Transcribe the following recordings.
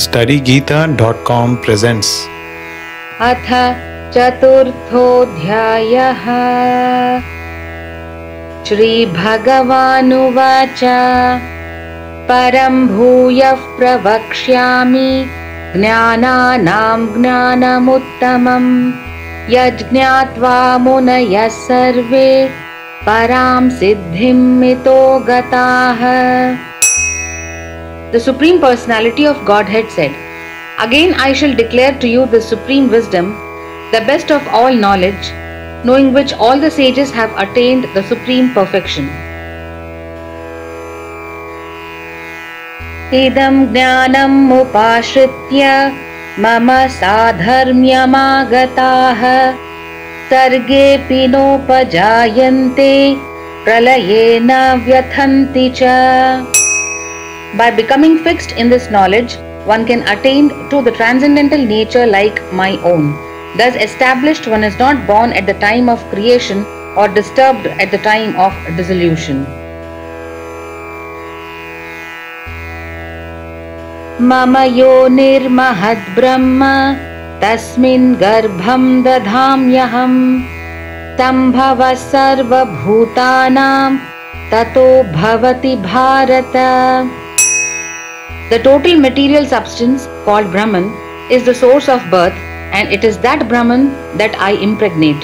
StudyGeeta.com presents अथ चतुर्थोऽध्यायः। श्रीभगवानुवाच परं भूयः प्रवक्ष्यामि ज्ञानानां ज्ञानमुत्तमं यज्ञात्वा मुनयः सर्वे परां सिद्धिं मितो गताः। The Supreme Personality of Godhead said, "Again I shall declare to you the supreme wisdom, the best of all knowledge, knowing which all the sages have attained the supreme perfection. Idam jnanam upashritya mama sadharmyamagataha sargepi nopajayante pralayena vyathanti cha." By becoming fixed in this knowledge, one can attain to the transcendental nature like my own. Thus established, one is not born at the time of creation or disturbed at the time of dissolution. Mama yonirmahad brahma tasmin garbham dadhamyaham sambhava sarva bhutanam tato bhavati bharata. The total material substance called Brahman is the source of birth, and it is that Brahman that I impregnate,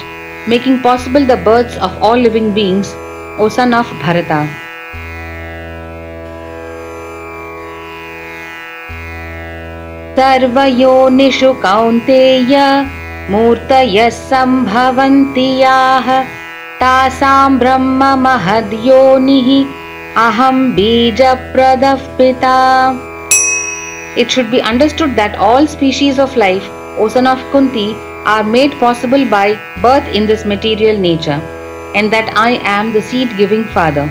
making possible the births of all living beings, O son of Bharata. Sarvayonishu kaunteya murtayas sambhavanti yaha tasam brahma mahadyonihi aham bija pradah pita. It should be understood that all species of life, O son of Kunti, are made possible by birth in this material nature, and that I am the seed-giving father.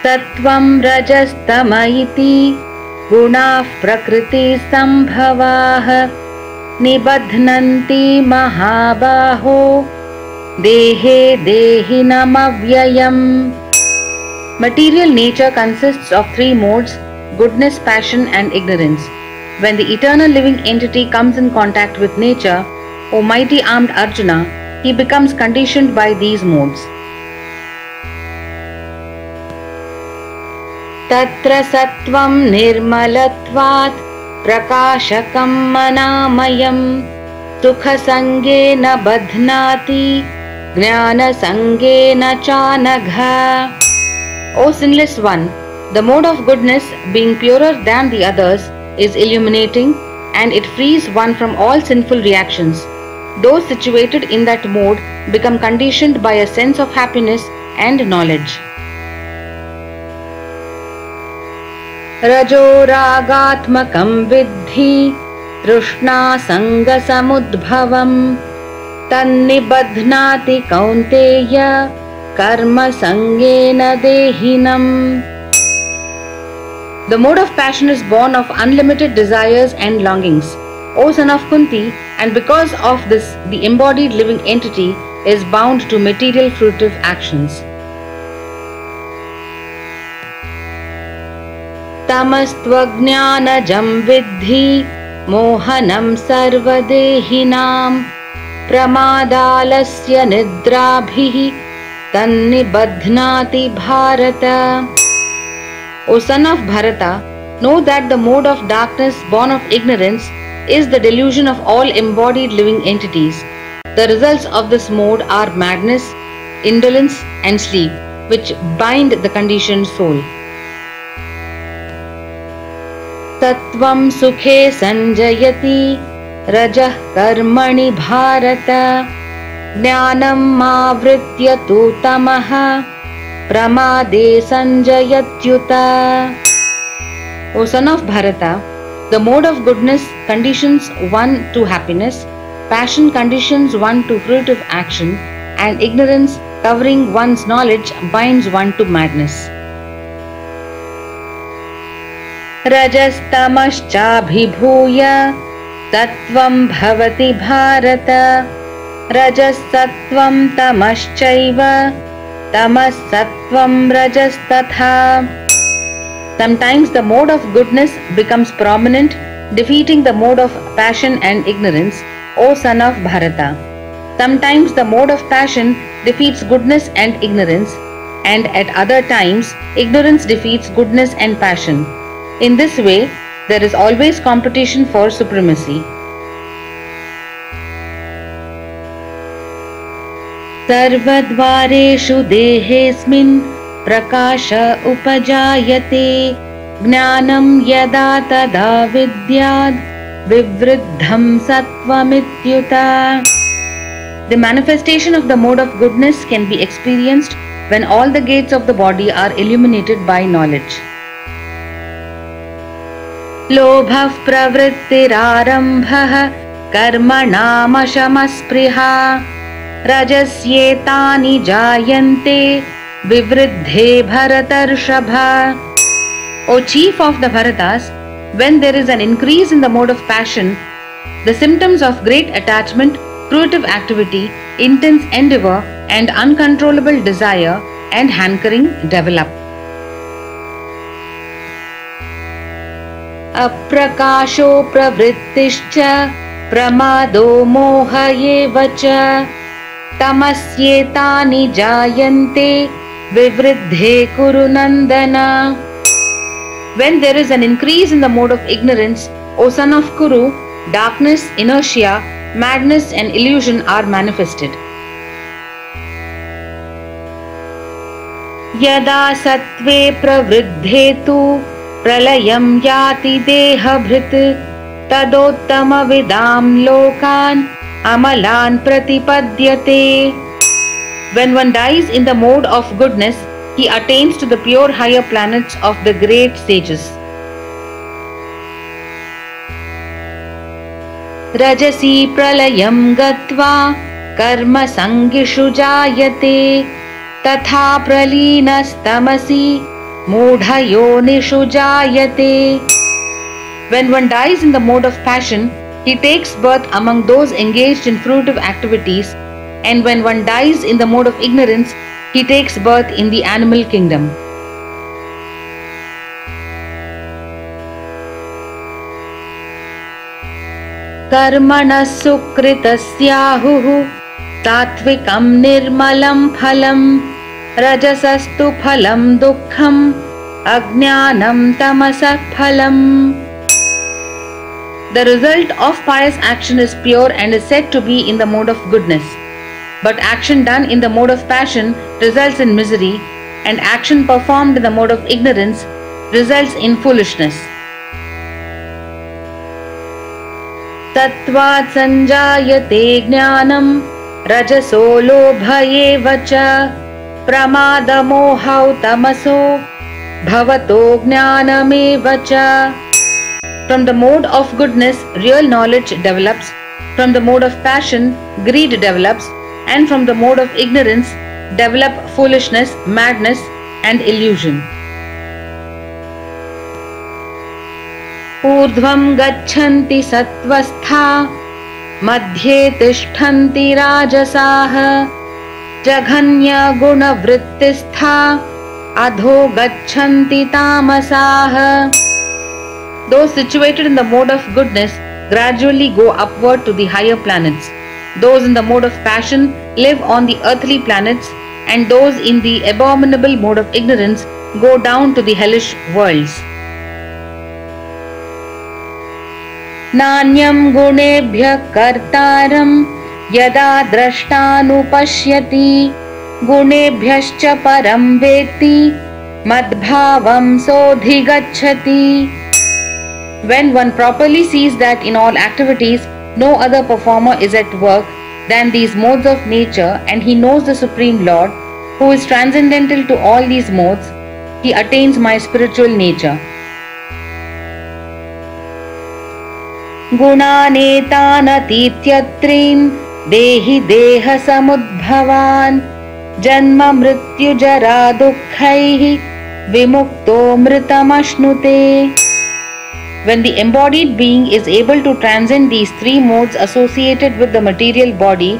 Sattvam rajas tama iti gunah prakriti sambhavah nibadhnanti mahabaho dehe dehinam avyayam. Material nature consists of three modes: goodness, passion and ignorance. When the eternal living entity comes in contact with nature, O mighty armed Arjuna, he becomes conditioned by these modes. Tatra sattvam nirmalatvat prakashakam manamayam sukha sangena badhnati jnana sangena chanagha. O sinless one, the mode of goodness, being purer than the others, is illuminating, and it frees one from all sinful reactions. Those situated in that mode become conditioned by a sense of happiness and knowledge. Rajo ragatmakam vidhi trishna sanga samudbhavam tannibadhnati kaunteya karma sangena dehinam. The mode of passion is born of unlimited desires and longings, O son of Kunti, and because of this the embodied living entity is bound to material fruitive actions. Tamastvajnanajam vidhi mohanam sarvadehinam pramadalasya nidrabhihi tannibadhnati bharata. O son of Bharata, know that the mode of darkness born of ignorance is the delusion of all embodied living entities. The results of this mode are madness, indolence and sleep, which bind the conditioned soul. Sattvam sukhe sanjayati rajah karmani bharata jnanam mavritya tu tamaha pramade sanjayatyuta. O son of Bharata, the mode of goodness conditions one to happiness, passion conditions one to fruitive action, and ignorance covering one's knowledge binds one to madness. Rajastamascha sattvam bhavati bharata rajas sattvam tamaschaiva tamas sattvam rajas tatha. Sometimes the mode of goodness becomes prominent, defeating the mode of passion and ignorance, O son of Bharata. Sometimes the mode of passion defeats goodness and ignorance, and at other times ignorance defeats goodness and passion. In this way, there is always competition for supremacy. सर्वद्वारेषु देहेऽस्मिन् प्रकाश उपजायते ज्ञानं यदा तदा विद्याद् विवृद्धं सत्त्वमित्युत. The manifestation of the mode of goodness can be experienced when all the gates of the body are illuminated by knowledge. लोभः प्रवृत्तिरारम्भः कर्मणामशमस्पृहा रजस्येतानि जायन्ते विवृद्धे भरतर्षभा. O chief of the Bharatas, when there is an increase in the mode of passion, the symptoms of great attachment, fruitive activity, intense endeavor, and uncontrollable desire and hankering develop. Aprakasho pravrittischa pramado moha eva cha tamasyetani jayante vivriddhe kuru nandana. When there is an increase in the mode of ignorance, O son of Kuru, darkness, inertia, madness and illusion are manifested. Yada sattve pravriddhe tu pralayam yati dehabhrit tadottama vidam lokan amalan pratipadyate. When one dies in the mode of goodness, he attains to the pure higher planets of the great sages. Rajasi pralayam gatva karma sangishu jayate tatha praleenastamasi mudha yonishu jayate. When one dies in the mode of passion, he takes birth among those engaged in fruitive activities, and when one dies in the mode of ignorance, he takes birth in the animal kingdom. Karmana sukritasyahuhu tatvikam nirmalam phalam rajasastu phalam dukkham ajnanam tamasat phalam. The result of pious action is pure and is said to be in the mode of goodness. But action done in the mode of passion results in misery, and action performed in the mode of ignorance results in foolishness. Tattvat sanjayate jnanam rajaso lobha eva cha pramada mohau tamaso bhavato jnanameva cha. From the mode of goodness, real knowledge develops. From the mode of passion, greed develops. And from the mode of ignorance, develop foolishness, madness, and illusion. Urdhvam gachanti sattvastha madhye tishthanti rajasaha jaghanya guna vrittistha adho gachanti tamasaha. Those situated in the mode of goodness gradually go upward to the higher planets. Those in the mode of passion live on the earthly planets, and those in the abominable mode of ignorance go down to the hellish worlds. Nanyam gunebhya kartaram yada drashtanupashyati gunebhyascha param veti madbhavam sodhigacchati. When one properly sees that in all activities no other performer is at work than these modes of nature, and he knows the Supreme Lord, who is transcendental to all these modes, he attains my spiritual nature. Gunanetanatītyatrin dehi deha samudbhavan janma mrityu jara dukkhaihi vimukto mritamashnute. When the embodied being is able to transcend these three modes associated with the material body,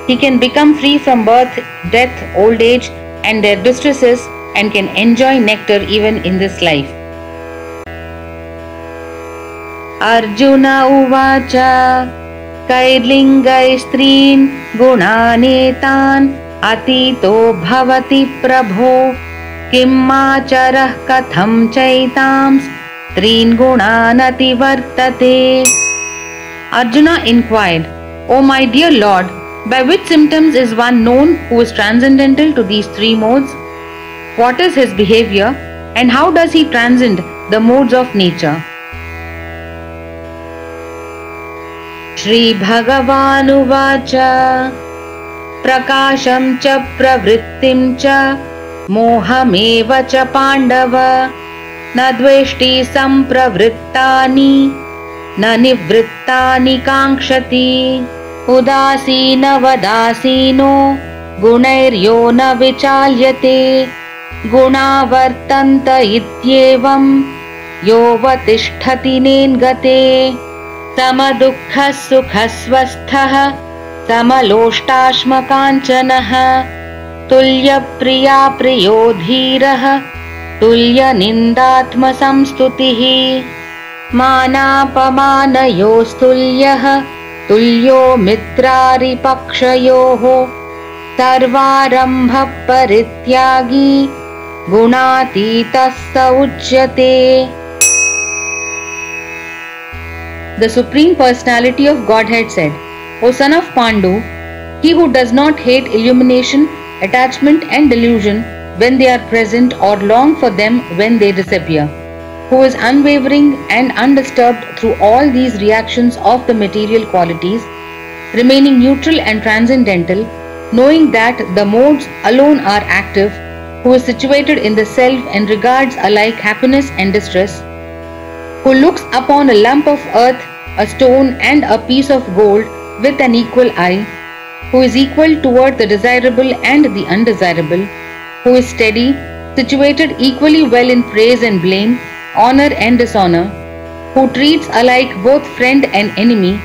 he can become free from birth, death, old age, and their distresses, and can enjoy nectar even in this life. Arjuna उवाच कैर्लिङ्गैस्त्रीन् गुणानेतान् अतीतो भवति प्रभो किमाचरः कथं चैतांस् त्रीन् गुणान् अतिवर्तते. Arjuna inquired, O my dear Lord, by which symptoms is one known who is transcendental to these three modes? What is his behavior and how does he transcend the modes of nature? Shri Bhagavan Uvacha Prakasham cha pravrittim cha mohameva cha pandava na dveshti sampravrittani na nivrittani kankshati उदासीनवदासीनो गुणैर्यो न विचाल्यते गुणावर्तन्त इत्येवं योऽवतिष्ठति नेङ्गते समदुःखः सुखस्वस्थः समलोष्टाश्मकाञ्चनः तुल्यप्रिया प्रियो धीरः तुल्यनिन्दात्मसंस्तुतिः मानापमानयोस्तुल्यः तुल्यो मित्रारिपक्षयोः सर्वारम्भ परित्यागी गुणातीतः स उच्यते. The Supreme Personality of Godhead said, O son of Pandu, he who does not hate illumination, attachment and delusion when they are present or long for them when they disappear, who is unwavering and undisturbed through all these reactions of the material qualities, remaining neutral and transcendental, knowing that the modes alone are active, who is situated in the self and regards alike happiness and distress, who looks upon a lump of earth, a stone and a piece of gold with an equal eye, who is equal toward the desirable and the undesirable, who is steady, situated equally well in praise and blame, honor and dishonor, who treats alike both friend and enemy,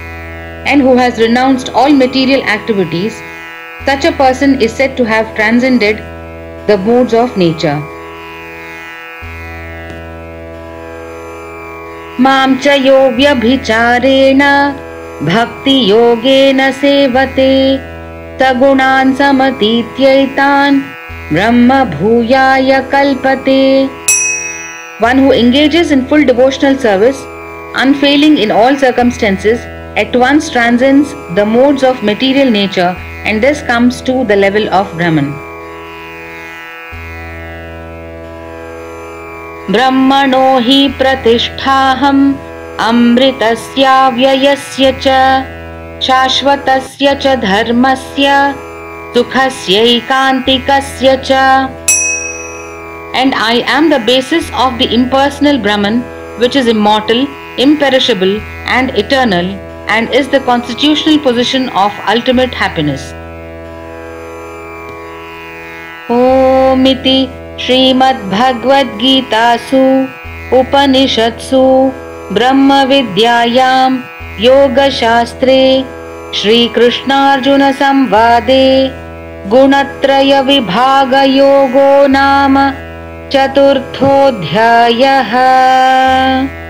and who has renounced all material activities, such a person is said to have transcended the modes of nature. Mam cha yo vyabhicharena bhakti yogena sevate sagunan samatityaitan brahma bhuyaya kalpate. One who engages in full devotional service, unfailing in all circumstances, at once transcends the modes of material nature and thus comes to the level of Brahman. Brahmano hi pratisthaham amritasya vyayasya cha shashvatasya cha dharmasya sukhasya ikantikasya cha. And I am the basis of the impersonal Brahman, which is immortal, imperishable and eternal, and is the constitutional position of ultimate happiness. Om iti Srimad Bhagavad Gitasu Upanishadsu Brahma Vidyayam Yoga Shastre Shri Krishna Arjuna Samvade Gunatraya Vibhaga Yogo Nama Chaturthodhyayah.